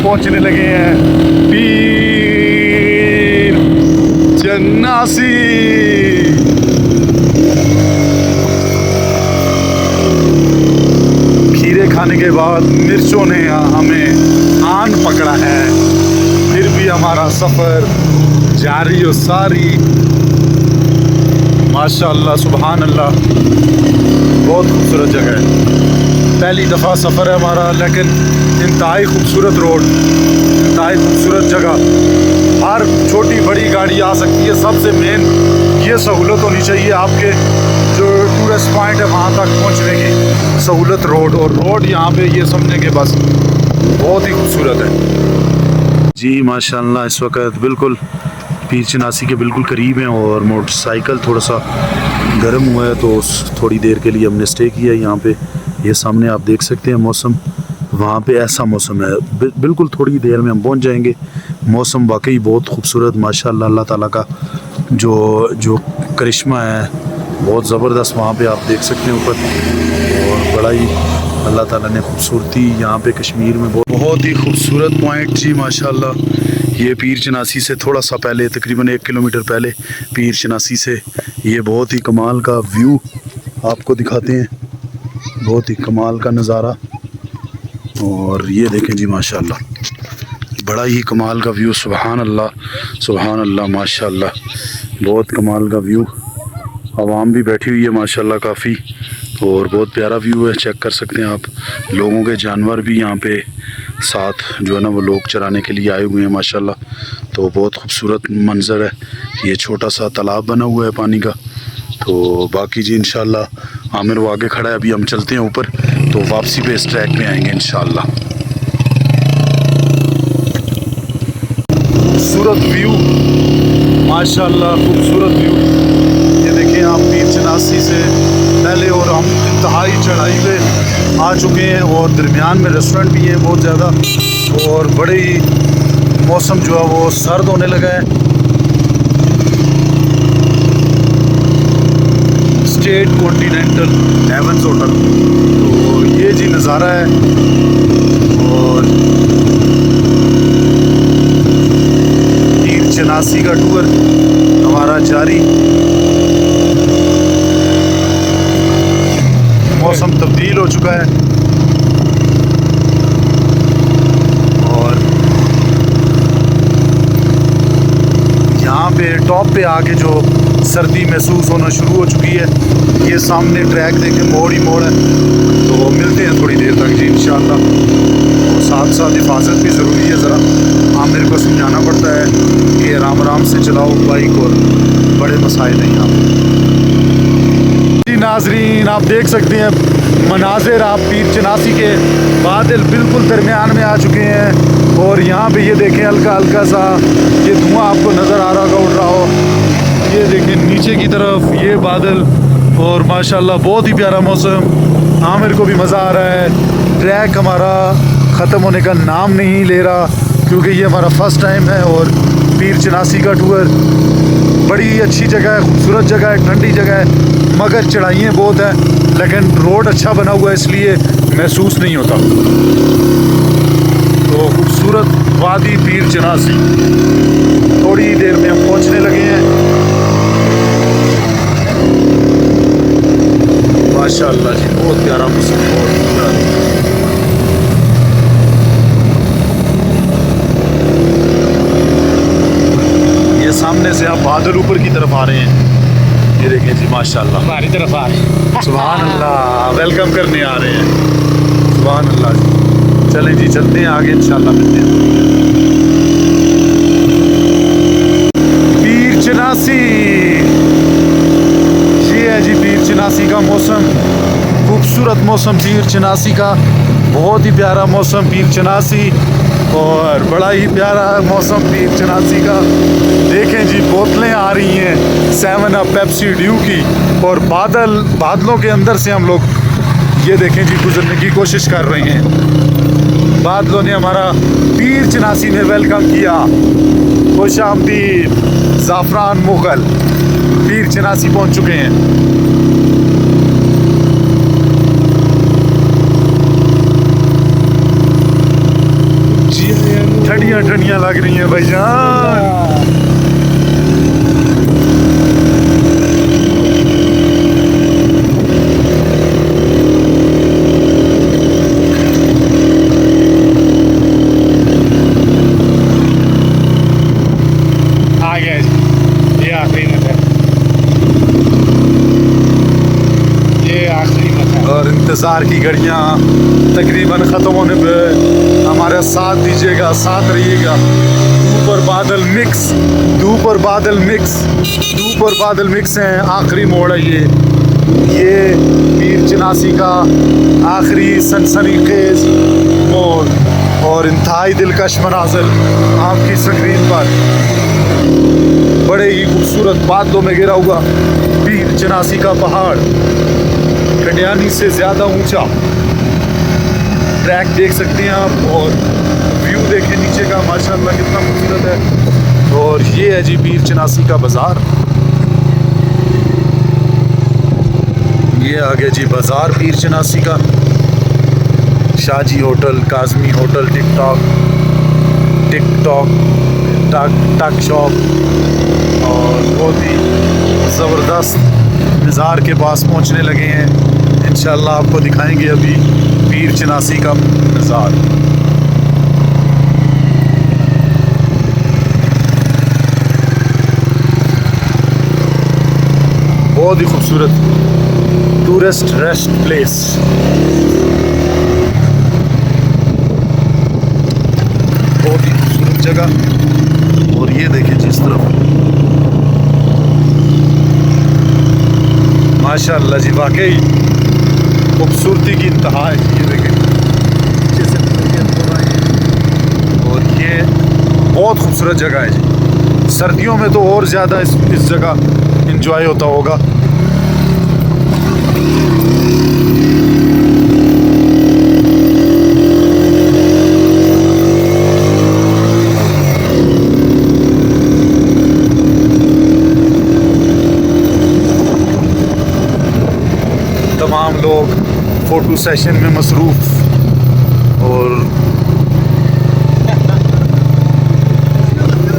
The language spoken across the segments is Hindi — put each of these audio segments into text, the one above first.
पहुंचने लगे हैं पीर चनासी। खीरे खाने के बाद मिर्चों ने हमें आन पकड़ा है, फिर भी हमारा सफ़र जारी और सारी। माशाअल्लाह सुभान अल्लाह, बहुत खूबसूरत जगह है। पहली दफ़ा सफ़र है हमारा, लेकिन इंतहाई खूबसूरत रोड, इंतहाई खूबसूरत जगह। हर छोटी बड़ी गाड़ी आ सकती है। सबसे मेन ये सहूलत होनी चाहिए आपके जो टूरिस्ट पॉइंट है वहाँ तक पहुँचने की सहूलत रोड। और रोड यहाँ पे ये समझने के बस बहुत ही खूबसूरत है जी माशाअल्लाह। इस वक्त बिल्कुल पीर चनासी के बिल्कुल करीब हैं और मोटरसाइकिल थोड़ा सा गर्म हुआ है तो थोड़ी देर के लिए हमने स्टे किया यहाँ पे। ये सामने आप देख सकते हैं मौसम, वहाँ पे ऐसा मौसम है। बिल्कुल थोड़ी देर में हम पहुँच जाएंगे। मौसम वाकई बहुत खूबसूरत माशाअल्लाह, अल्लाह ताला का जो करिश्मा है बहुत ज़बरदस्त वहाँ पे आप देख सकते हैं ऊपर। और बड़ा ही अल्लाह ताला ने खूबसूरती यहाँ पे कश्मीर में बहुत ही खूबसूरत पॉइंट जी माशाअल्लाह। ये पीर चनासी से थोड़ा सा पहले, तकरीबन 1 किलोमीटर पहले पीर चनासी से ये बहुत ही कमाल का व्यू आपको दिखाते हैं, बहुत ही कमाल का नज़ारा। और ये देखें जी माशाअल्लाह, बड़ा ही कमाल का व्यू। सुभान अल्लाह माशाअल्लाह, बहुत कमाल का व्यू। आवाम भी बैठी हुई है माशाअल्लाह काफ़ी, और बहुत प्यारा व्यू है, चेक कर सकते हैं आप। लोगों के जानवर भी यहाँ पे साथ जो है ना वो लोग चराने के लिए आए हुए हैं माशाअल्लाह। तो बहुत खूबसूरत मंज़र है। ये छोटा सा तालाब बना हुआ है पानी का। तो बाकी जी इंशाअल्लाह आमिर वो आगे खड़ा है, अभी हम चलते हैं ऊपर, तो वापसी पे इस ट्रैक पे आएंगे इंशाअल्लाह। खूबसूरत व्यू माशाअल्लाह, खूबसूरत व्यू। ये देखें आप पीर चनासी से पहले और हम इंतहाई चढ़ाई पे आ चुके हैं और दरमियान में रेस्टोरेंट भी हैं बहुत ज़्यादा। और बड़े ही मौसम जो है वो सर्द होने लगा है। स्टेट कॉन्टिनेंटल हेवंस होटल, तो ये जी नज़ारा है। और पीर चनासी का टूर हमारा जारी। मौसम तब्दील हो चुका है और यहाँ पे टॉप पे आके जो सर्दी महसूस होना शुरू हो चुकी है। ये सामने ट्रैक देखें, मोड़ ही मोड़ है। तो मिलते हैं थोड़ी देर तक जी इंशाअल्लाह। और साथ साथ हिफाजत भी ज़रूरी है, ज़रा आमिर को समझाना पड़ता है कि आराम आराम से चलाओ बाइक, और बड़े मसाइल हैं यहाँ। नाज़रीन आप देख सकते हैं मनाजिर, आप पीर चनासी के बादल बिल्कुल दरमियान में आ चुके हैं। और यहाँ पे ये देखें हल्का हल्का सा ये धुआं आपको नज़र आ रहा होगा उड़ रहा हो। ये देखें नीचे की तरफ ये बादल, और माशाल्लाह बहुत ही प्यारा मौसम। आमिर को भी मज़ा आ रहा है। ट्रैक हमारा ख़त्म होने का नाम नहीं ले रहा, क्योंकि ये हमारा फर्स्ट टाइम है। और पीर चनासी का टूर बड़ी अच्छी जगह है, खूबसूरत जगह है, ठंडी जगह है, मगर चढ़ाइयाँ बहुत हैं। लेकिन रोड अच्छा बना हुआ है इसलिए महसूस नहीं होता। तो खूबसूरत वादी पीर चनासी, थोड़ी देर में हम पहुंचने लगे हैं माशाअल्लाह जी। बहुत प्यारा मौसम, बहुत प्यारा। ये सामने से आप बादल ऊपर की तरफ आ रहे हैं, ये देखें जी माशाअल्लाह हमारी तरफ आ रहे हैं। सुभान अल्लाह, वेलकम करने आ रहे हैं। सुभान अल्लाह जी। चलें जी चलते हैं आगे इंशाअल्लाह, मिलते हैं। पीर चनासी, ये है जी पीर चनासी का मौसम। खूबसूरत मौसम पीर चनासी का, बहुत ही प्यारा मौसम पीर चनासी, और बड़ा ही प्यारा मौसम पीर चनासी का। देखें जी बोतलें आ रही हैं 7 अप पेप्सी ड्यू की, और बादलों के अंदर से हम लोग ये देखें जी गुजरने की कोशिश कर रहे हैं। बादलों ने हमारा पीर चनासी में वेलकम किया। खुश आमदीद ज़ाफ़रान मुग़ल, पीर चनासी पहुंच चुके हैं। जी और इंतज़ार की घड़ियाँ तकरीबन ख़त्म होने पे हमारा साथ दीजिएगा, साथ रहिएगा। धूप और बादल मिक्स, धूप और बादल मिक्स, धूप और बादल मिक्स हैं। आखिरी मोड़ है ये पीर चिनासी का आखिरी सनसनीखेज मोड़ और इंतहाई दिलकश मनाज़िर आपकी स्क्रीन पर। बड़े ही खूबसूरत बादलों में घिरा हुआ पीर चिनासी का पहाड़, कटियानी से ज़्यादा ऊंचा। ट्रैक देख सकते हैं आप और व्यू देखें नीचे का, माशाल्लाह कितना खूबसूरत है। और ये है जी पीर चिनासी का बाज़ार। ये आ गया जी बाज़ार पीर चिनासी का। Shaji hotel, Kazmi hotel, TikTok टक शॉप और बहुत ही ज़बरदस्त मज़ार के पास पहुंचने लगे हैं। इंशाअल्लाह आपको दिखाएंगे अभी पीर चिनासी का मज़ार। बहुत ही खूबसूरत टूरिस्ट रेस्ट प्लेस। बहुत ही खूबसूरत जगह। और ये देखिए जिस तरफ माशाअल्लाह जी, वाकई खूबसूरती की इंतहा है। ये देखें नीचे से और ये बहुत खूबसूरत जगह है जी। सर्दियों में तो और ज़्यादा इस जगह इंजॉय होता होगा। तमाम लोग फ़ोटो सेशन में मसरूफ़ और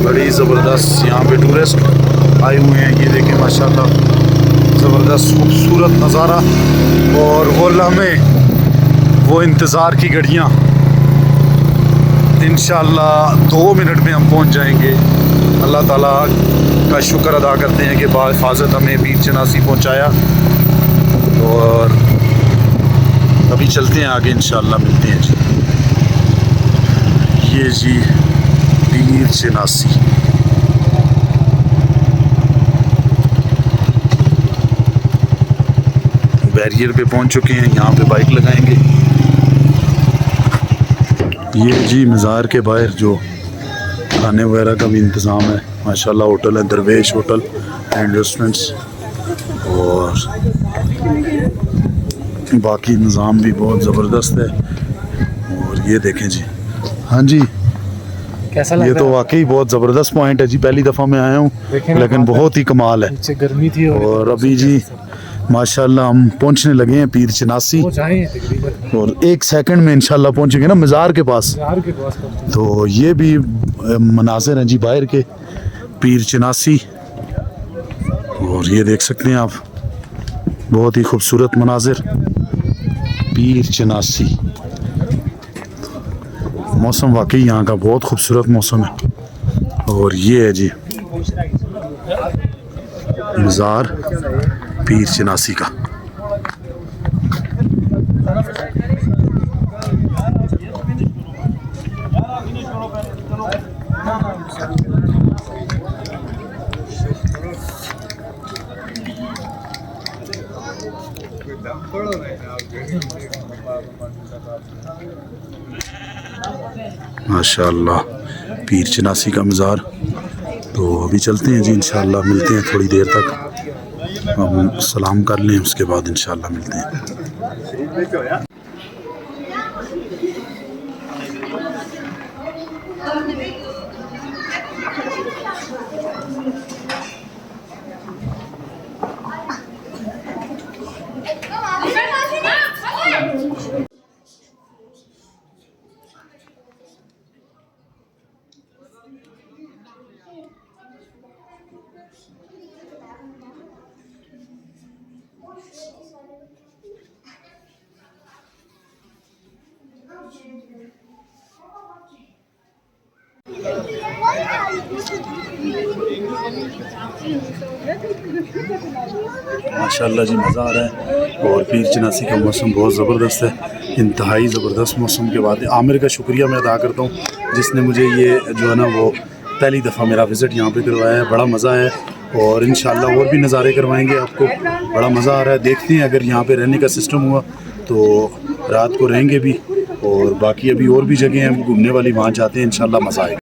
बड़ी ज़बरदस्त यहाँ पे टूरिस्ट आए हुए हैं। ये देखें माशाल्लाह ज़बरदस्त खूबसूरत नज़ारा और वो लम्हे, वो इंतज़ार की घड़ियाँ। इंशाअल्लाह 2 मिनट में हम पहुँच जाएंगे। अल्लाह ताला का शुक्र अदा करते हैं कि बाहिफ़ाज़त हमें पीर चिनासी पहुँचाया। और अभी चलते हैं आगे, इंशाअल्लाह मिलते हैं जी। ये जी पीर चिनासी। बैरियर पे पहुंच चुके हैं, यहाँ पे बाइक लगाएंगे। ये जी मज़ार के बाहर जो खाने वगैरह का भी इंतज़ाम है माशाल्लाह। होटल है दरवेश होटल एंड रेस्टोरेंट्स और बाकी निज़ाम भी बहुत ज़बरदस्त है। और ये देखें जी, हाँ जी कैसा लग ये रहा तो है? वाकई बहुत ज़बरदस्त पॉइंट है जी। पहली दफ़ा मैं आया हूँ लेकिन बहुत ही कमाल है। नीचे गर्मी थी और अभी जी माशाल्लाह हम पहुँचने लगे हैं पीर चिनासी और 1 सेकंड में इंशाल्लाह पहुँचेंगे ना मज़ार के पास। तो ये भी मनाज़िर हैं जी बाहर के पीर चिनासी। और ये देख सकते हैं आप बहुत ही खूबसूरत मनाज़िर पीर चिनासी। मौसम वाकई यहाँ का बहुत खूबसूरत मौसम है। और ये है जी मज़ार पीर चिनासी का। माशाअल्लाह पीर चिनासी का मज़ार। तो अभी चलते हैं जी, इंशाअल्लाह मिलते हैं थोड़ी देर तक। हम सलाम कर लें उसके बाद इंशाअल्लाह मिलते हैं। माशाल्लाह जी, मज़ा आ रहा है। और पीर चनासी का मौसम बहुत ज़बरदस्त है, इंतहाई ज़बरदस्त मौसम के बाद आमिर का शुक्रिया मैं अदा करता हूँ जिसने मुझे ये जो है ना वो पहली दफ़ा मेरा विज़िट यहाँ पे करवाया है। बड़ा मज़ा है और इंशाल्लाह और भी नज़ारे करवाएंगे आपको। बड़ा मज़ा आ रहा है। देखते हैं अगर यहाँ पे रहने का सिस्टम हुआ तो रात को रहेंगे भी, और बाकी अभी और भी जगह हैं घूमने वाली, वहाँ जाते हैं इंशाल्लाह मज़ा आएगा।